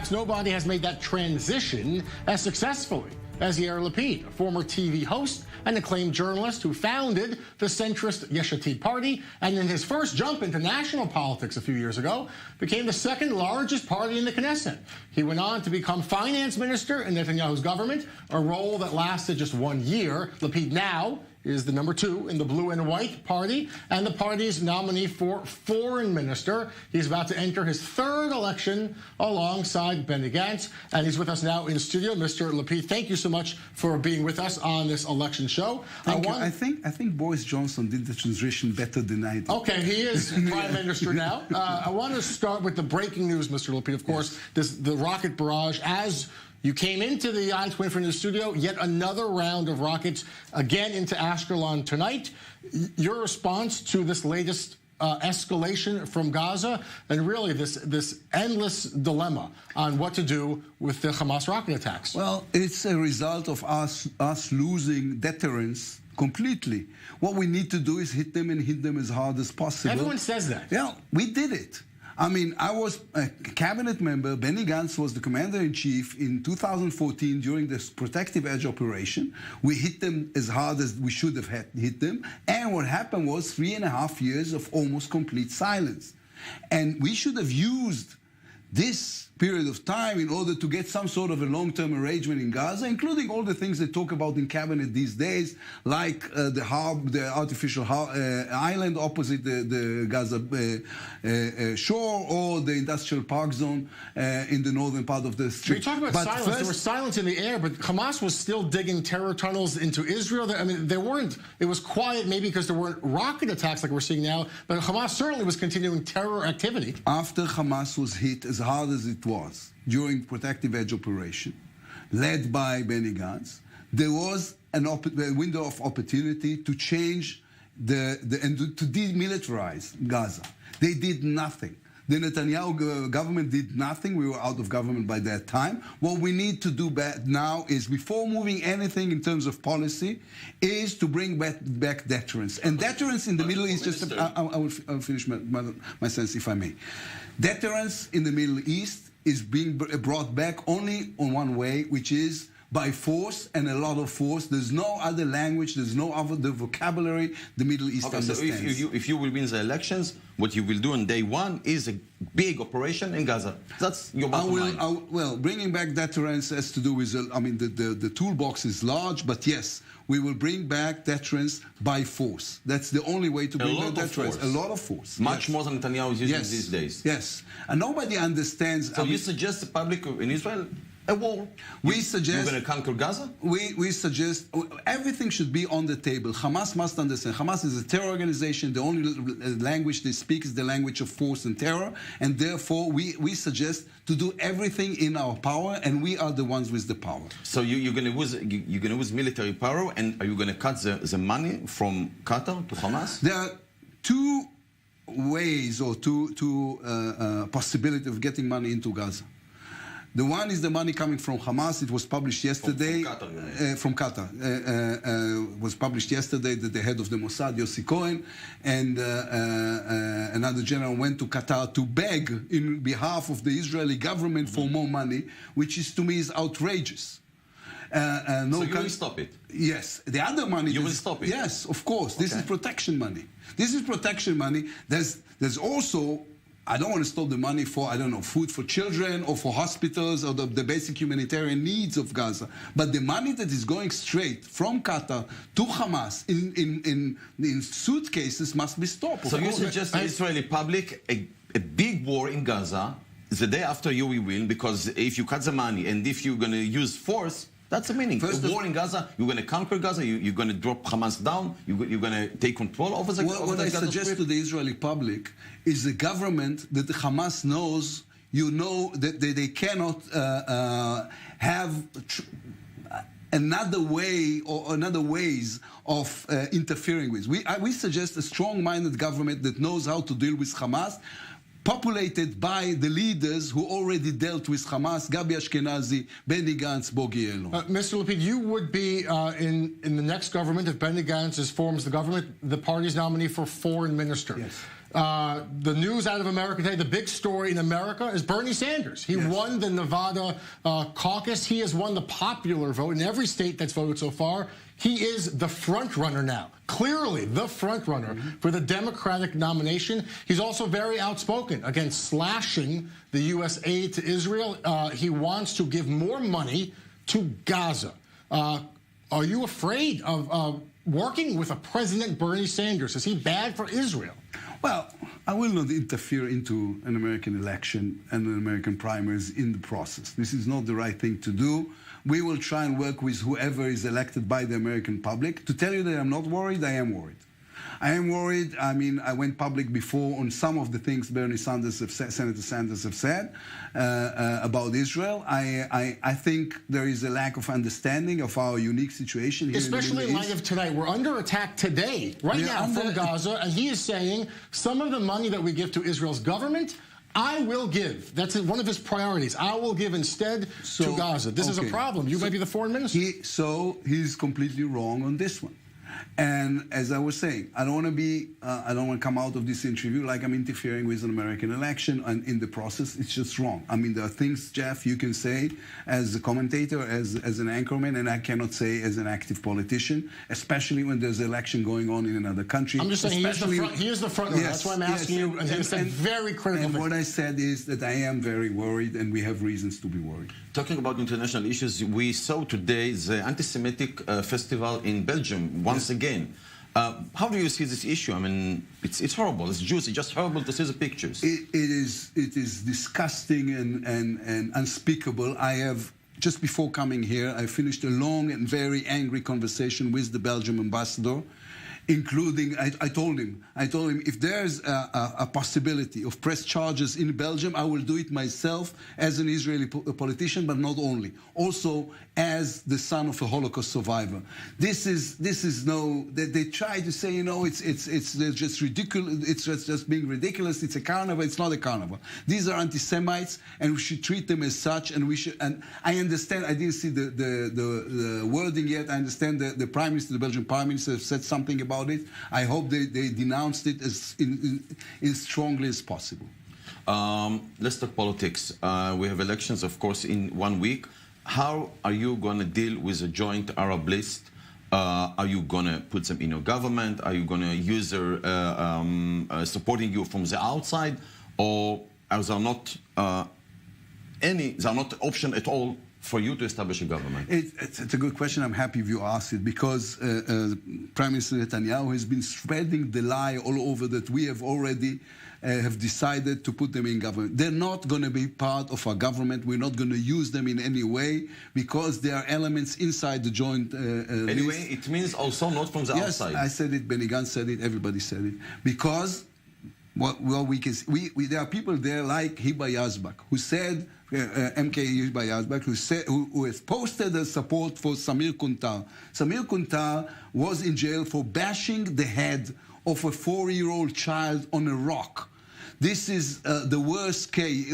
tax, nobody has made that transition as successfully as Yair Lapid, a former TV host and acclaimed journalist who founded the centrist Yesh Atid party, and in his first jump into national politics a few years ago, became the second largest party in the Knesset. He went on to become finance minister in Netanyahu's government, a role that lasted just 1 year. Lapid now is the number 2 in the blue and white party and the party's nominee for foreign minister. He's about to enter his 3rd election alongside Benny Gantz, and he's with us now in studio. Mr. Lapid, thank you so much for being with us on this election show. I think Boris Johnson did the transition better than I did. Okay, he is Prime Minister now. I want to start with the breaking news, Mr. Lapid. Of course, the rocket barrage. As you came into the On24 News studio, yet another round of rockets, again into Ashkelon tonight. Your response to this latest escalation from Gaza, and really this endless dilemma on what to do with the Hamas rocket attacks? Well, it's a result of us losing deterrence completely. What we need to do is hit them and hit them as hard as possible. Everyone says that. Yeah, we did it. I mean, I was a cabinet member. Benny Gantz was the commander-in-chief in 2014 during this protective edge operation. We hit them as hard as we should have hit them. And what happened was 3.5 years of almost complete silence. And we should have used this period of time in order to get some sort of a long-term arrangement in Gaza, including all the things they talk about in cabinet these days, like the artificial island opposite the Gaza shore, or the industrial park zone in the northern part of the Strip. You're talking about silence. There was silence in the air, but Hamas was still digging terror tunnels into Israel. I mean, there weren't. It was quiet, maybe because there weren't rocket attacks like we're seeing now, but Hamas certainly was continuing terror activity. After Hamas was hit as hard as it was during protective edge operation, led by Benny Gantz, there was a window of opportunity to change and to demilitarize Gaza. They did nothing. The Netanyahu government did nothing. We were out of government by that time. What we need to do now is, before moving anything in terms of policy, is to bring back deterrence. And deterrence in the Middle East, I'll finish my sentence if I may. Deterrence in the Middle East is being brought back only on one way, which is by force, and a lot of force. There's no other language, there's no other vocabulary the Middle East understands. So if you will win the elections, what you will do on day 1 is a big operation in Gaza. That's your bottom line. Well, bringing back deterrence has to do with, I mean, the toolbox is large, but yes, we will bring back deterrence by force. That's the only way to bring back deterrence. A lot of force. Much more than Netanyahu is using these days. Yes. And nobody understands. So you suggest the public in Israel a war? We suggest you're going to conquer Gaza? We suggest everything should be on the table. Hamas must understand. Hamas is a terror organization. The only language they speak is the language of force and terror. And therefore, we suggest to do everything in our power, and we are the ones with the power. So you're going to use military power, and are you going to cut the money from Qatar to Hamas? There are 2 ways or two possibilities of getting money into Gaza. The one is the money coming from Hamas. It was published yesterday. From Qatar. Was published yesterday that the head of the Mossad, Yossi Cohen, and another general went to Qatar to beg in behalf of the Israeli government for more money, which is, to me, is outrageous. So you will stop it? Yes. The other money... You will stop it? Yes, of course. This is protection money. This is protection money. There's also... I don't want to stop the money for, I don't know, food for children or for hospitals or the basic humanitarian needs of Gaza. But the money that is going straight from Qatar to Hamas in suitcases must be stopped. So you suggest the Israeli public a big war in Gaza the day after you will win, because if you cut the money and if you're going to use force, that's the meaning. A war in Gaza, you're going to conquer Gaza, you're going to drop Hamas down, you're going to take control over the Gaza Strip. What I suggest to the Israeli public is a government that the Hamas knows, that they cannot have another way or another ways of interfering with. We suggest a strong-minded government that knows how to deal with Hamas, populated by the leaders who already dealt with Hamas: Gabi Ashkenazi, Benny Gantz, Bogi Ya'alon. Mr. Lapid, you would be in the next government if Benny Gantz forms the government, the party's nominee for foreign minister. Yes. The news out of America today, the big story in America is Bernie Sanders. He won the Nevada caucus. He has won the popular vote in every state that's voted so far. He is the front runner now, clearly the front runner for the Democratic nomination. He's also very outspoken against slashing the U.S. aid to Israel. He wants to give more money to Gaza. Are you afraid of working with a President Bernie Sanders? Is he bad for Israel? Well, I will not interfere into an American election and an American primaries in the process. This is not the right thing to do. We will try and work with whoever is elected by the American public. To tell you that I'm not worried, I am worried. I am worried. I mean, I went public before on some of the things Bernie Sanders have said, Senator Sanders have said about Israel. I think there is a lack of understanding of our unique situation here. Especially in light of tonight. We're under attack today, right now, from Gaza, and he is saying some of the money that we give to Israel's government, I will give. That's one of his priorities. I will give instead to Gaza. This is a problem. You might be the foreign minister. He's completely wrong on this one. And as I was saying, I don't want to come out of this interview like I'm interfering with an American election, and in the process, it's just wrong. I mean, there are things, Jeff, you can say as a commentator, as an anchorman, and I cannot say as an active politician, especially when there's an election going on in another country. I'm just saying he is the front runner. That's why I'm asking you. And he said very critical. And what I said is that I am very worried, and we have reasons to be worried. Talking about international issues, we saw today the anti-Semitic festival in Belgium once again. How do you see this issue? I mean, it's horrible. It's Jews. It's just horrible to see the pictures. It is disgusting and unspeakable. I have, just before coming here, I finished a long and very angry conversation with the Belgian ambassador, including, I told him, if there's a possibility of press charges in Belgium, I will do it myself as an Israeli politician, but not only, also as the son of a Holocaust survivor. This is no, they try to say, you know, it's just ridiculous, it's just being ridiculous, it's a carnival, it's not a carnival. These are anti-Semites, and we should treat them as such, and we should, and I understand, I didn't see the wording yet, I understand the Prime Minister, the Belgian Prime Minister said something about it. I hope they denounced it as strongly as possible. Let's talk politics. We have elections, of course, in 1 week. How are you going to deal with a joint Arab list? Are you going to put them in your government? Are you going to use their supporting you from the outside? Or are there not option at all for you to establish a government? It's a good question. I'm happy if you asked it, because Prime Minister Netanyahu has been spreading the lie all over that we have already have decided to put them in government. They're not going to be part of our government. We're not going to use them in any way, because there are elements inside the joint Anyway, list. it means also not from the outside. Yes, I said it, Benny Gantz said it, everybody said it. Because we can, there are people there like Hiba Yazbak, who said, MK Hiba Yazbak, who has posted a support for Samir Kuntar. Samir Kuntar was in jail for bashing the head of a 4-year-old child on a rock. This is the worst case.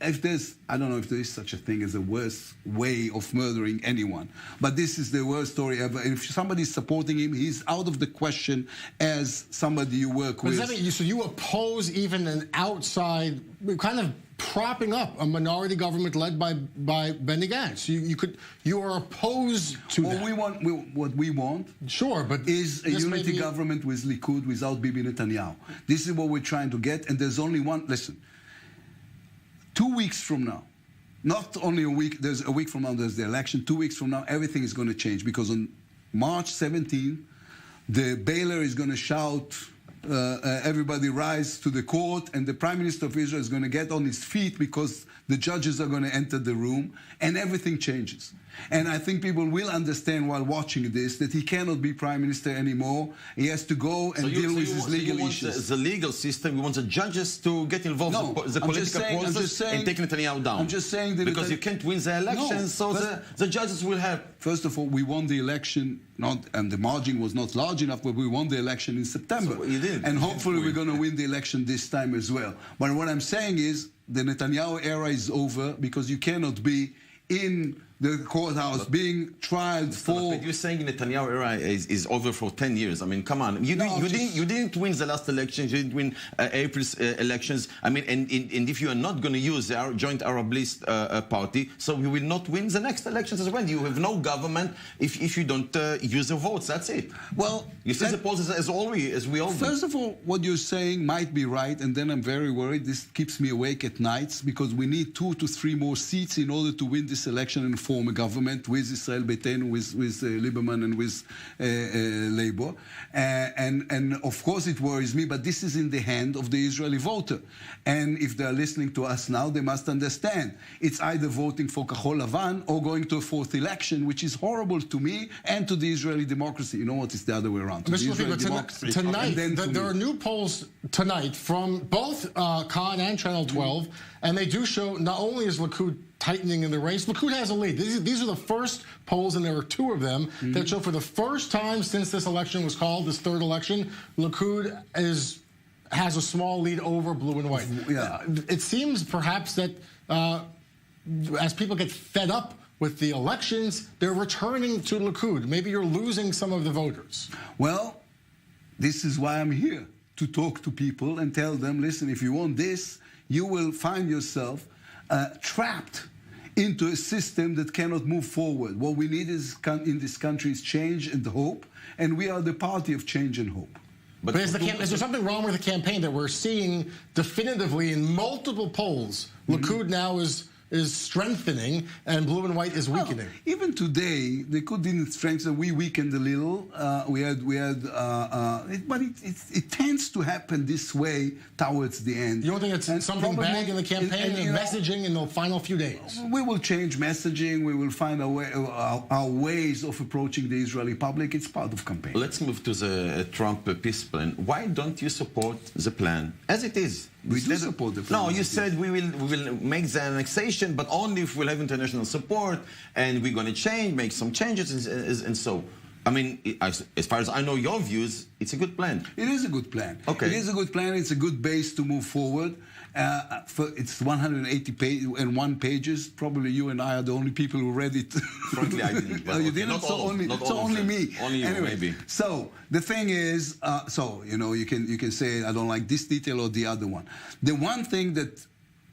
If there's, I don't know if there is such a thing as a worst way of murdering anyone, but this is the worst story ever. And if somebody is supporting him, he's out of the question as somebody you work with. So you oppose even an outside kind of propping up a minority government led by Benny Gantz. You are opposed to that. What we want, sure, but is a unity government with Likud without Bibi Netanyahu. This is what we're trying to get, and there's only one. Listen, 2 weeks from now, not only a week. There's a week from now. There's the election. 2 weeks from now, everything is going to change, because on March 17, the bailer is going to shout, everybody rise to the court, and the Prime Minister of Israel is going to get on his feet, because the judges are going to enter the room, and everything changes. And I think people will understand while watching this that he cannot be Prime Minister anymore. He has to go and deal with his legal issues. The legal system, we want the judges to get involved in the political process and take Netanyahu down. I'm just saying that because you can't win the election, so the judges will have. First of all, we won the election, and the margin was not large enough, but we won the election in September. So you did. And hopefully we're going to win the election this time as well. But what I'm saying is the Netanyahu era is over, because you cannot be in the courthouse being tried for... But you're saying Netanyahu era is over for 10 years. I mean, come on. You didn't win the last elections. You didn't win April's elections. I mean, and if you are not going to use our joint Arab list party, so you will not win the next elections as well. You have no government if you don't use the votes. That's it. Well, you see the polls as we all do. First of all, what you're saying might be right, and then I'm very worried. This keeps me awake at nights because we need 2 to 3 more seats in order to win this election and form a government with Israel Beitenu, with Lieberman and with Labour. And of course it worries me, but this is in the hand of the Israeli voter. And if they're listening to us now, they must understand. It's either voting for Kahol Lavan or going to a 4th election, which is horrible to me and to the Israeli democracy. You know what? It's the other way around. Tonight, there are new polls tonight from both Khan and Channel 12, and they do show not only is Likud tightening in the race, Likud has a lead. These are the first polls, and there are 2 of them, that show for the first time since this election was called, this 3rd election, Likud has a small lead over blue and white. Yeah. It seems perhaps that as people get fed up with the elections, they're returning to Likud. Maybe you're losing some of the voters. Well, this is why I'm here, to talk to people and tell them, listen, if you want this, you will find yourself trapped into a system that cannot move forward. What we need is in this country is change and hope, and we are the party of change and hope. But is there something wrong with the campaign that we're seeing definitively in multiple polls? Likud now is strengthening and blue and white is weakening. Well, even today, they didn't strengthen. We weakened a little. But it tends to happen this way towards the end. You don't think it's something bad in the campaign and messaging in the final few days? We will change messaging. We will find our ways of approaching the Israeli public. It's part of campaign. Let's move to the Trump peace plan. Why don't you support the plan as it is? We do support the plan. No, you said we will make the annexation, but only if we'll have international support, and we're going to make some changes, and so. I mean, as far as I know your views, it's a good plan. It is a good plan. Okay. It is a good plan. It's a good base to move forward. It's 181 pages. Probably you and I are the only people who read it. Frankly, I didn't. You didn't? So only me. Only you, anyway, maybe. So the thing is, you can say I don't like this detail or the other one. The one thing that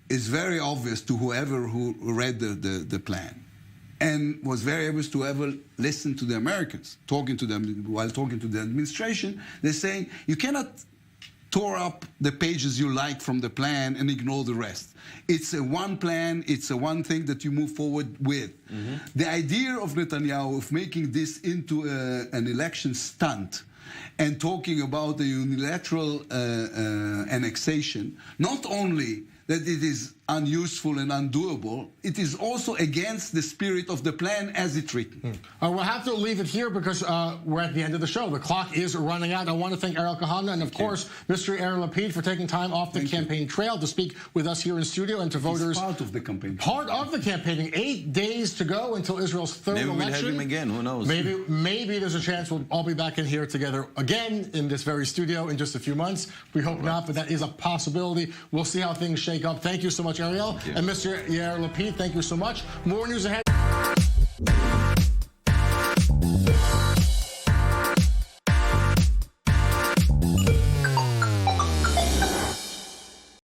is very obvious to whoever who read the plan, and was very able to ever listen to the Americans, talking to them while talking to the administration, they're saying you cannot tore up the pages you like from the plan and ignore the rest. It's a one plan, it's a one thing that you move forward with. The idea of Netanyahu of making this into an election stunt and talking about the unilateral annexation, not only that it is unuseful and undoable, it is also against the spirit of the plan as it's written. We'll have to leave it here because we're at the end of the show. The clock is running out. I want to thank Ariel Kahana and, of course, Mr. Yair Lapid for taking time off the campaign trail to speak with us here in studio and to voters. He's part of the campaign. Part of the campaigning. 8 days to go until Israel's 3rd election. Maybe we'll have him again. Who knows? Maybe there's a chance we'll all be back in here together again in this very studio in just a few months. We hope not, but that is a possibility. We'll see how things shake up. Thank you so much, Ariel. And Mr. Yair Lapid, thank you so much. More news ahead.